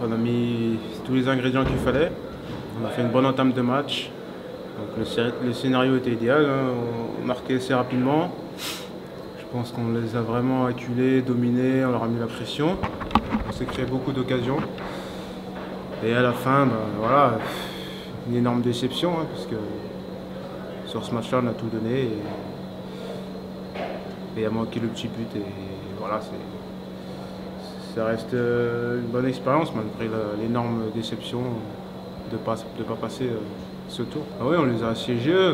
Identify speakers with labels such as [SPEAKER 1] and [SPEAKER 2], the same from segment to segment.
[SPEAKER 1] On a mis tous les ingrédients qu'il fallait. On a fait une bonne entame de match. Donc le scénario était idéal, hein. On marquait assez rapidement. Je pense qu'on les a vraiment acculés, dominés, on leur a mis la pression. On s'est créé beaucoup d'occasions. Et à la fin, voilà, une énorme déception, hein, parce que sur ce match-là, on a tout donné. Et il a manqué le petit but. Et voilà, ça reste une bonne expérience malgré l'énorme déception de ne pas passer ce tour. Ah oui, on les a assiégés.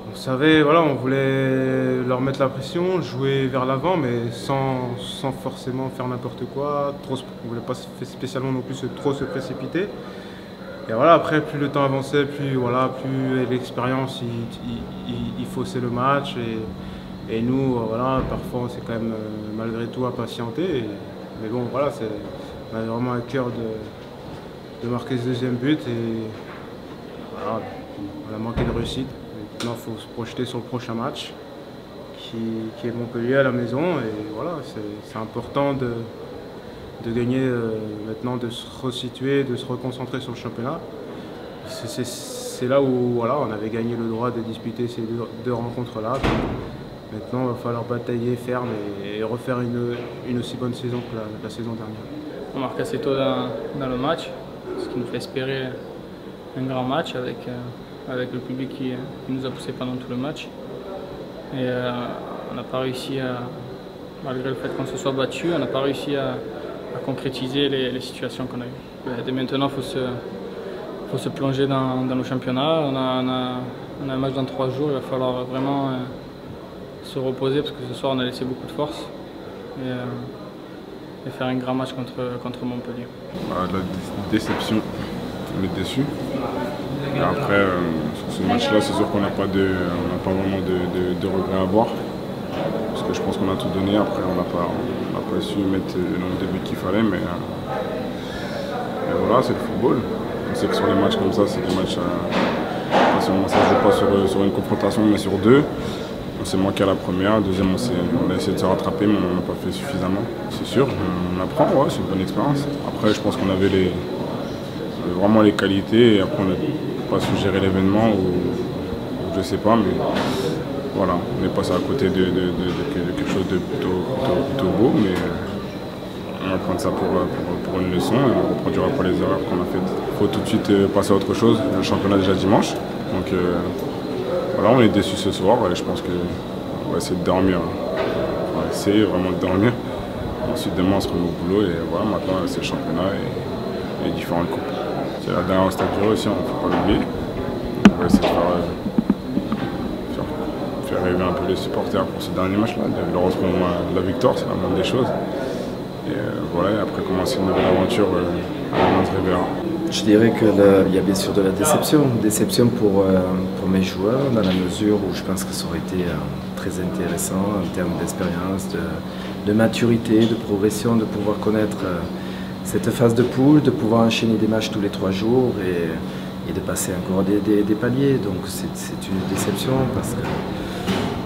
[SPEAKER 1] On savait, voilà, on voulait leur mettre la pression, jouer vers l'avant, mais sans forcément faire n'importe quoi. On ne voulait pas spécialement non plus trop se précipiter. Et voilà, après, plus le temps avançait, plus l'expérience il faussait le match. Et nous, voilà, parfois, on s'est quand même malgré tout impatienté. Mais bon, voilà, on avait vraiment à cœur de marquer ce deuxième but. Et voilà, on a manqué de réussite. Maintenant, il faut se projeter sur le prochain match, qui est Montpellier à la maison. Et voilà, c'est important de gagner maintenant, de se resituer, de se reconcentrer sur le championnat. C'est là où voilà, on avait gagné le droit de disputer ces deux rencontres-là. Maintenant, il va falloir batailler ferme et refaire une aussi bonne saison que la saison dernière.
[SPEAKER 2] On marque assez tôt dans le match, ce qui nous fait espérer un grand match avec le public qui nous a poussé pendant tout le match. Et on n'a pas réussi malgré le fait qu'on se soit battu, on n'a pas réussi à concrétiser les situations qu'on a eues. Dès maintenant, il faut se plonger dans nos championnats. On a un match dans 3 jours, il va falloir vraiment se reposer parce que ce soir on a laissé beaucoup de force et faire un grand match contre Montpellier.
[SPEAKER 3] La déception, on est déçu. Et après, sur ce match-là, c'est sûr qu'on n'a pas vraiment de regrets à avoir. Parce que je pense qu'on a tout donné. Après, on n'a pas su mettre le nombre de buts qu'il fallait. Mais voilà, c'est le football. On sait que sur les matchs comme ça, c'est des matchs. Ça ne se joue pas sur une confrontation, mais sur 2. On s'est manqué à la première, deuxième on a essayé de se rattraper, mais on n'a pas fait suffisamment. C'est sûr, on apprend, ouais, c'est une bonne expérience. Après, je pense qu'on avait vraiment les qualités, et après on n'a pas su gérer l'événement, ou je sais pas, mais voilà, on est passé à côté de quelque chose de plutôt beau, mais on va prendre ça pour une leçon, et on ne reproduira pas les erreurs qu'on a faites. Il faut tout de suite passer à autre chose, le championnat déjà dimanche. Donc, voilà, on est déçus ce soir et je pense qu'on va essayer de dormir. On va essayer vraiment de dormir. Ensuite, demain, on se remet au boulot et voilà, maintenant, c'est le championnat et différentes coupes. C'est la dernière Stade du Roi aussi, on ne faut pas l'oublier. On va essayer de faire rêver un peu les supporters pour ce dernier match-là. De leur retrouver la victoire, c'est la moindre des choses. Et voilà, et après, commencer une nouvelle aventure à l'Alliance Riviera.
[SPEAKER 4] Je dirais qu'il y a bien sûr de la déception pour mes joueurs, dans la mesure où je pense que ça aurait été très intéressant en termes d'expérience, de maturité, de progression, de pouvoir connaître cette phase de poule, de pouvoir enchaîner des matchs tous les 3 jours et de passer encore des paliers. Donc c'est une déception parce que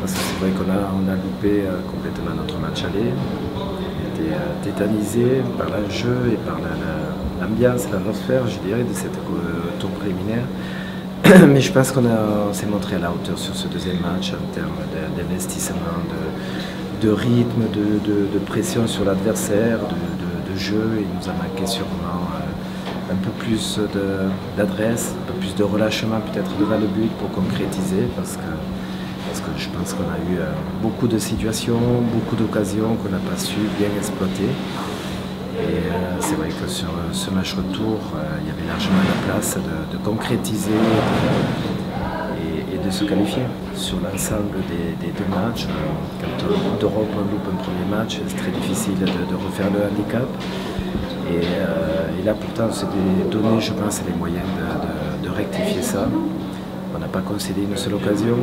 [SPEAKER 4] c'est vrai qu'on a loupé complètement notre match aller. On était tétanisé par l'enjeu et par l'ambiance, l'atmosphère, je dirais, de cette tour préliminaire. Mais je pense qu'on s'est montré à la hauteur sur ce deuxième match en termes d'investissement, de rythme, de pression sur l'adversaire, de jeu. Il nous a manqué sûrement un peu plus d'adresse, un peu plus de relâchement peut-être devant le but pour concrétiser parce que je pense qu'on a eu beaucoup de situations, beaucoup d'occasions qu'on n'a pas su bien exploiter. Et c'est vrai que sur ce match retour, il y avait largement la place de concrétiser et de se qualifier. Sur l'ensemble des 2 matchs, quand d'Europe on loupe un premier match, c'est très difficile de refaire le handicap. Et là pourtant on s'est donné, je pense, les moyens de rectifier ça. On n'a pas concédé une seule occasion,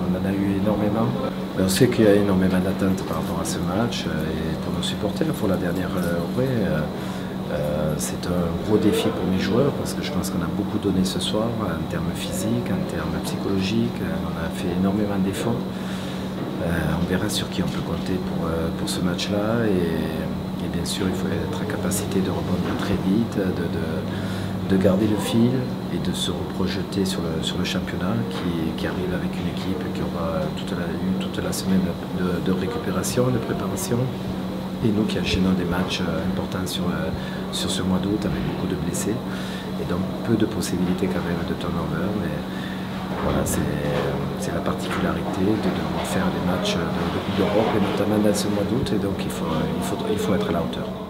[SPEAKER 4] on en a eu énormément. Mais on sait qu'il y a énormément d'attentes par rapport à ce match et pour nos supporters, pour la dernière c'est un gros défi pour mes joueurs parce que je pense qu'on a beaucoup donné ce soir en termes physiques, en termes psychologiques, on a fait énormément d'efforts. On verra sur qui on peut compter pour ce match-là et Et bien sûr, il faut être en capacité de rebondir très vite, de garder le fil et de se reprojeter sur le championnat qui arrive avec une équipe qui aura toute la semaine de récupération, de préparation. Et nous qui enchaînons des matchs importants sur ce mois d'août avec beaucoup de blessés. Et donc peu de possibilités quand même de turnover. Mais voilà, c'est la particularité de devoir faire des matchs de Coupe d'Europe et notamment dans ce mois d'août. Et donc il faut être à la hauteur.